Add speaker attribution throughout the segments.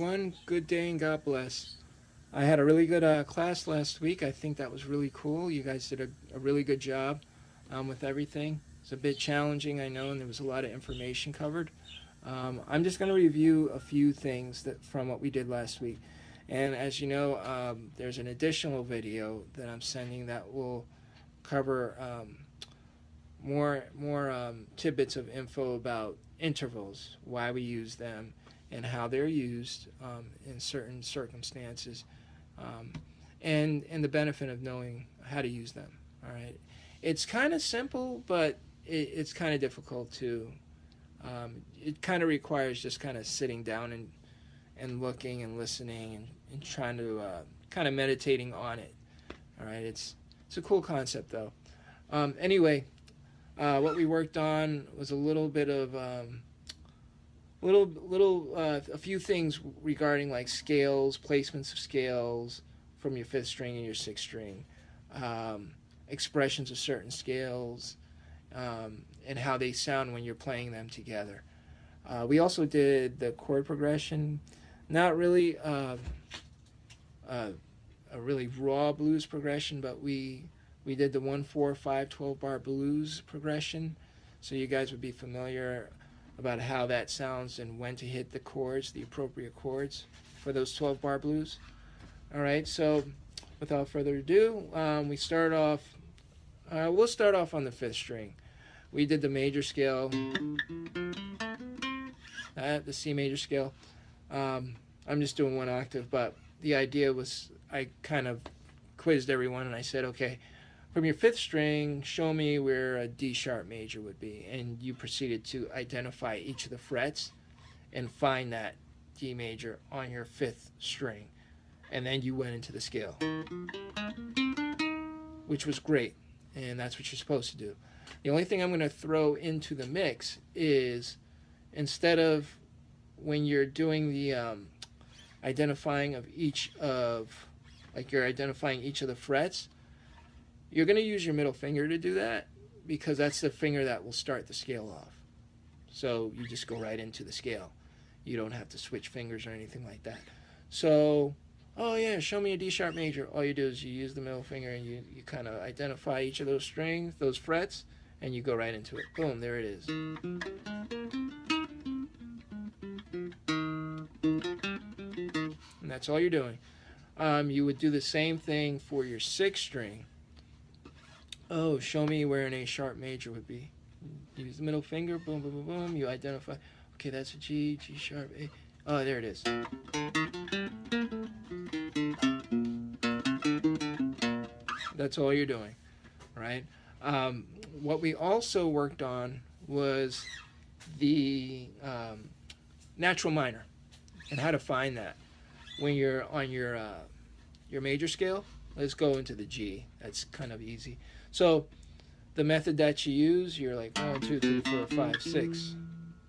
Speaker 1: everyone. Good day and God bless. I had a really good class last week. I think that was really cool. You guys did a really good job with everything. It's a bit challenging, I know, and there was a lot of information covered. I'm just going to review a few things from what we did last week. And as you know, there's an additional video that I'm sending that will cover more tidbits of info about intervals, why we use them, and how they're used in certain circumstances, and the benefit of knowing how to use them. All right, it's kind of simple, but it's kind of difficult too. It kind of requires just kind of sitting down and looking and listening and trying to kind of meditating on it. All right, it's a cool concept though. Anyway, what we worked on was a little bit of a few things regarding like scales, placements of scales from your fifth string and your sixth string, expressions of certain scales, and how they sound when you're playing them together. We also did the chord progression, not really a really raw blues progression, but we did the 1, 4, 5, 12 bar blues progression, so you guys would be familiar about how that sounds and when to hit the chords, the appropriate chords for those 12 bar blues. All right, so without further ado, we'll start off on the fifth string. We did the major scale, the C major scale. I'm just doing one octave, but the idea was I kind of quizzed everyone and I said, okay, from your fifth string, show me where a D sharp major would be. And you proceeded to identify each of the frets and find that D major on your fifth string. And then you went into the scale, which was great. And that's what you're supposed to do. The only thing I'm going to throw into the mix is, instead of when you're doing the identifying of each of, like you're identifying each of the frets, you're going to use your middle finger to do that, because that's the finger that will start the scale off. So you just go right into the scale. You don't have to switch fingers or anything like that. So, oh yeah, show me a D sharp major. All you do is you use the middle finger and you kind of identify each of those strings, those frets, and you go right into it. Boom, there it is. And that's all you're doing. You would do the same thing for your sixth string. Oh, show me where an A sharp major would be. Use the middle finger, boom, boom, boom, boom. You identify, okay, that's a G, G sharp, A. Oh, there it is. That's all you're doing, right? What we also worked on was the natural minor and how to find that. When you're on your major scale, let's go into the G. That's kind of easy. So the method that you use, you're like 1, 2, 3, 4, 5, 6.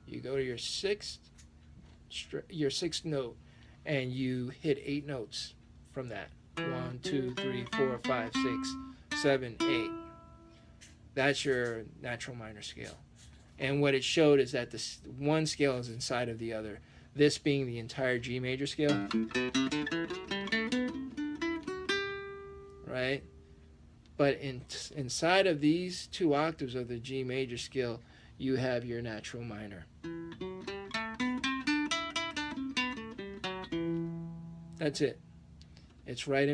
Speaker 1: You go to your sixth note, and you hit 8 notes from that. 1, 2, 3, 4, 5, 6, 7, 8. That's your natural minor scale. And what it showed is that this one scale is inside of the other. This being the entire G major scale, right? But inside of these 2 octaves of the G major scale, you have your natural minor. That's it. It's right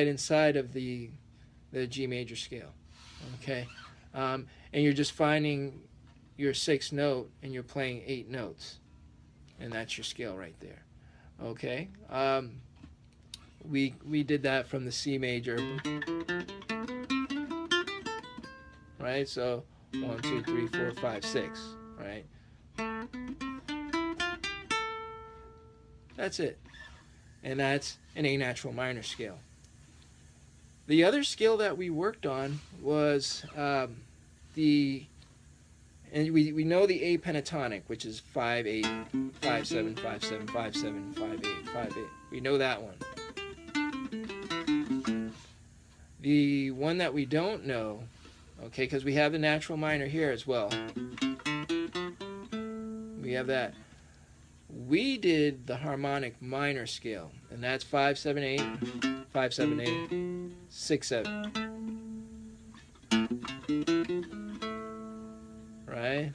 Speaker 1: inside of the G major scale. Okay, and you're just finding your 6th note, and you're playing 8 notes, and that's your scale right there. Okay, we did that from the C major. Right, so 1, 2, 3, 4, 5, 6. Right, that's it, and that's an A natural minor scale. The other scale that we worked on was and we know the A pentatonic, which is 5, 8, 5, 7, 5, 7, 5, 7, 5, 8, 5, 8. We know that one. The one that we don't know, okay, because we have the natural minor here as well. We have that. we did the harmonic minor scale, and that's 5, 7, 8, 5, 7, 8, 6, 7. Right?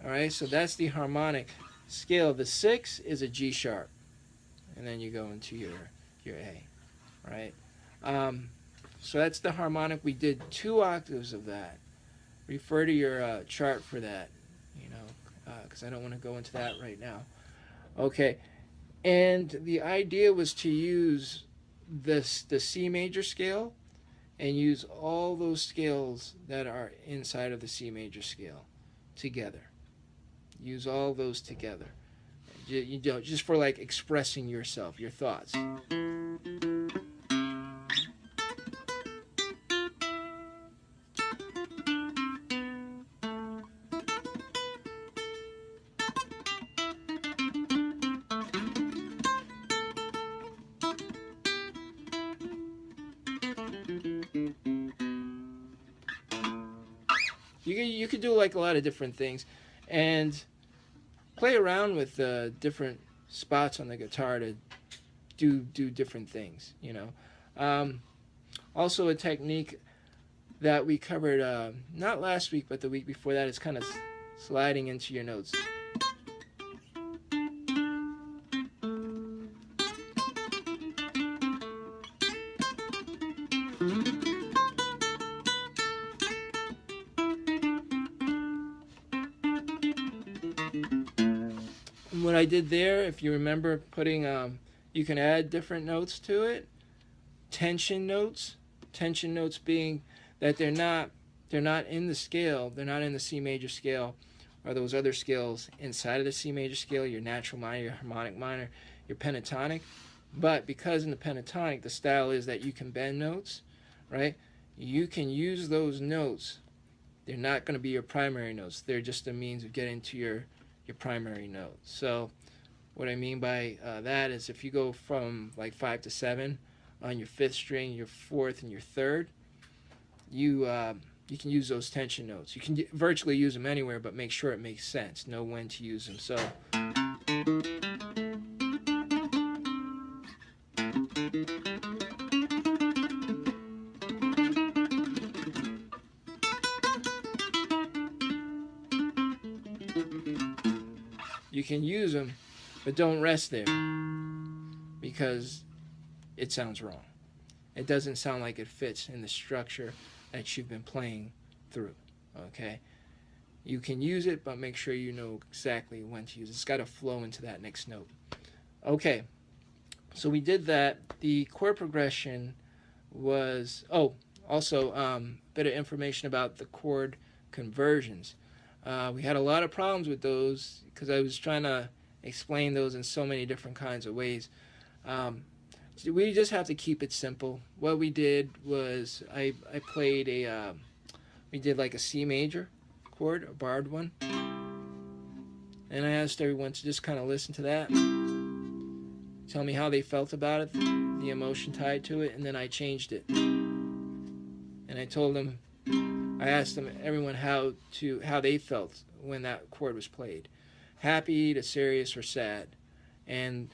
Speaker 1: Alright, so that's the harmonic scale. The 6 is a G sharp. And then you go into your A. Right? So that's the harmonic. We did 2 octaves of that. Refer to your chart for that, you know, because I don't want to go into that right now. Okay, and the idea was to use the C major scale and use all those scales that are inside of the C major scale together. Use all those together. You know, just for like expressing yourself, your thoughts. You could do like a lot of different things, and play around with different spots on the guitar to do different things. You know, also a technique that we covered not last week but the week before that is kind of sliding into your notes. What I did there, if you remember, putting you can add different notes to it. Tension notes being that they're not in the scale, they're not in the C major scale or those other scales inside of the C major scale, your natural minor, your harmonic minor, your pentatonic. But because in the pentatonic the style is that you can bend notes, right? You can use those notes. They're not going to be your primary notes. They're just a means of getting to your primary note. So what I mean by that is if you go from like 5 to 7 on your 5th string, your 4th, and your 3rd, you can use those tension notes. You can virtually use them anywhere, but make sure it makes sense. Know when to use them. So you can use them, but don't rest there because it sounds wrong. It doesn't sound like it fits in the structure that you've been playing through. Okay? You can use it, but make sure you know exactly when to use it. It's got to flow into that next note. Okay, so we did that. The chord progression was, also a bit of information about the chord conversions. We had a lot of problems with those because I was trying to explain those in so many different kinds of ways. We just have to keep it simple. What we did was I played we did like a C major chord, a barred one. And I asked everyone to just kind of listen to that. Tell me how they felt about it, the emotion tied to it, and then I changed it. And I told them, I asked them, everyone, how they felt when that chord was played. Happy to serious or sad. And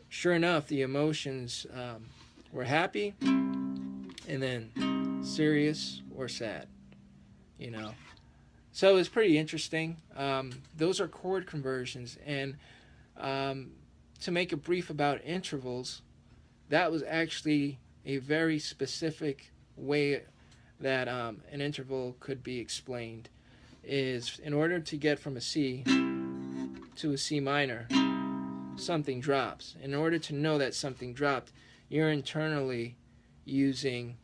Speaker 1: sure enough, the emotions were happy and then serious or sad, you know. So it was pretty interesting. Those are chord conversions. And to make it brief about intervals, that was actually a very specific way that an interval could be explained. Is in order to get from a C to a C minor, something drops. In order to know that something dropped, you're internally using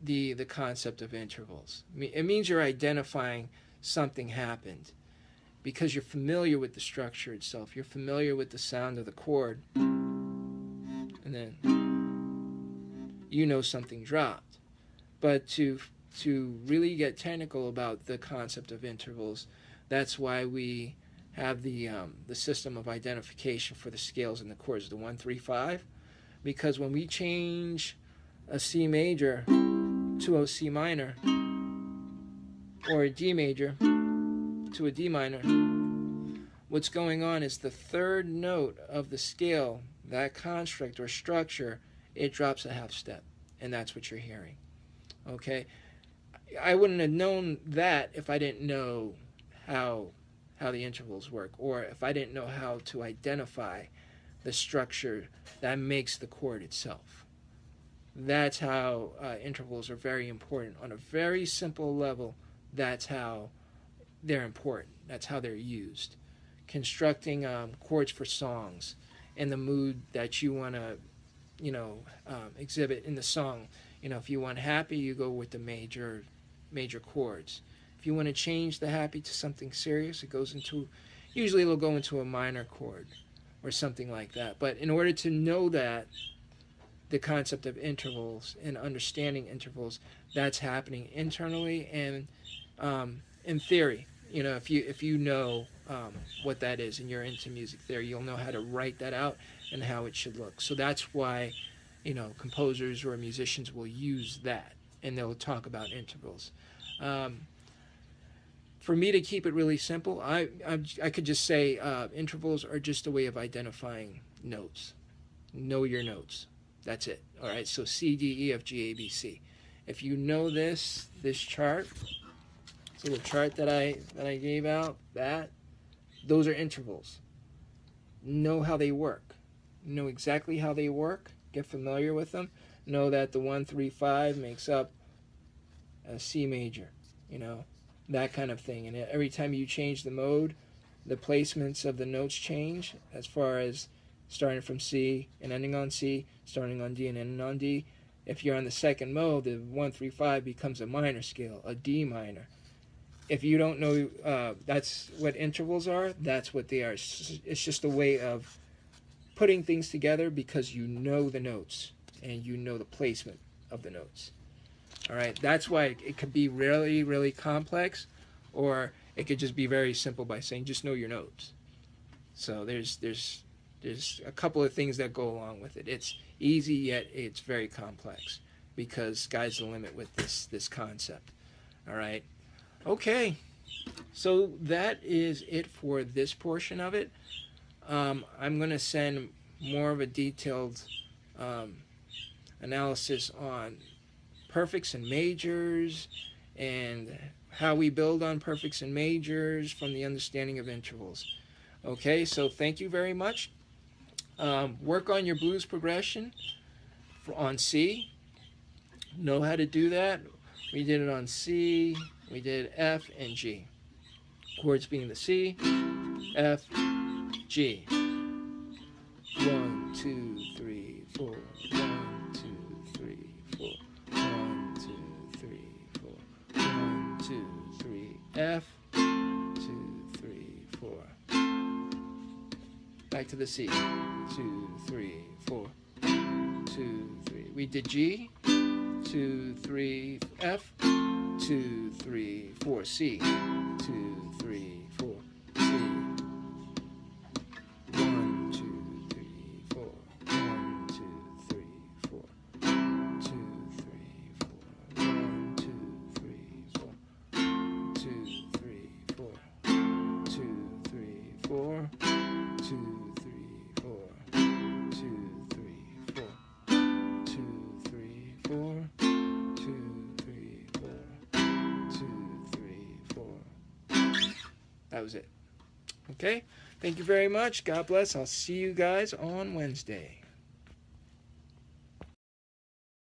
Speaker 1: the concept of intervals. It means you're identifying something happened because you're familiar with the structure itself. You're familiar with the sound of the chord, and then you know something dropped. But to really get technical about the concept of intervals, that's why we have the system of identification for the scales and the chords, the 1, 3, 5, because when we change a C major to a C minor, or a D major to a D minor, what's going on is the third note of the scale, that construct or structure, it drops a half step, and that's what you're hearing. Okay? I wouldn't have known that if I didn't know how the intervals work, or if I didn't know how to identify the structure that makes the chord itself. That's how intervals are very important. On a very simple level, that's how they're important. That's how they're used. Constructing chords for songs and the mood that you want to, exhibit in the song. If you want happy, you go with the major chords. If you want to change the happy to something serious, usually it'll go into a minor chord or something like that. But in order to know that, the concept of intervals and understanding intervals, that's happening internally and in theory. If you know what that is and you're into music theory, you'll know how to write that out and how it should look. So that's why, composers or musicians will use that, and they'll talk about intervals. For me to keep it really simple, I could just say intervals are just a way of identifying notes. Know your notes. That's it. All right. So C, D, E, F, G, A, B, C. If you know this chart, so the chart that I gave out, those are intervals. Know how they work. Know exactly how they work. Get familiar with them. Know that the 1, 3, 5 makes up a C major. That kind of thing. And every time you change the mode, the placements of the notes change, as far as starting from C and ending on C, starting on D and ending on D. If you're on the second mode, the 1, 3, 5 becomes a minor scale, a D minor. If you don't know that's what intervals are, that's what they are. It's just a way of putting things together because you know the notes and you know the placement of the notes. All right, that's why it could be really, really complex, or it could just be very simple by saying just know your notes. So there's a couple of things that go along with it. It's easy, yet it's very complex because sky's the limit with this concept. All right. Okay. So that is it for this portion of it. I'm going to send more of a detailed analysis on perfects and majors and how we build on perfects and majors from the understanding of intervals. Okay, so thank you very much. Work on your blues progression on C. Know how to do that. We did it on C, we did F and G. Chords being the C, F, G. 1, 2, 3, 4. 1, 2, 3, 4. 1, 2, 3, 4. 1, 2, 3, F. 2, 3, 4. Back to the C. 2, 3, 4. 2, 3. We did G. 2, 3, F. 2, 3, 4. C. 2, 3, 4. C. 1, 2, 3, 4. 1, 2, 3, 4. 2, 3, 4. 1, 2, 3, 4. 2, 3, 4. 2, 3, 4. 2, 3, 4. 2, 3, 4. 2, 3, 4. 2, 3, 4. 2, 3, 4. That was it. Okay? Thank you very much. God bless. I'll see you guys on Wednesday.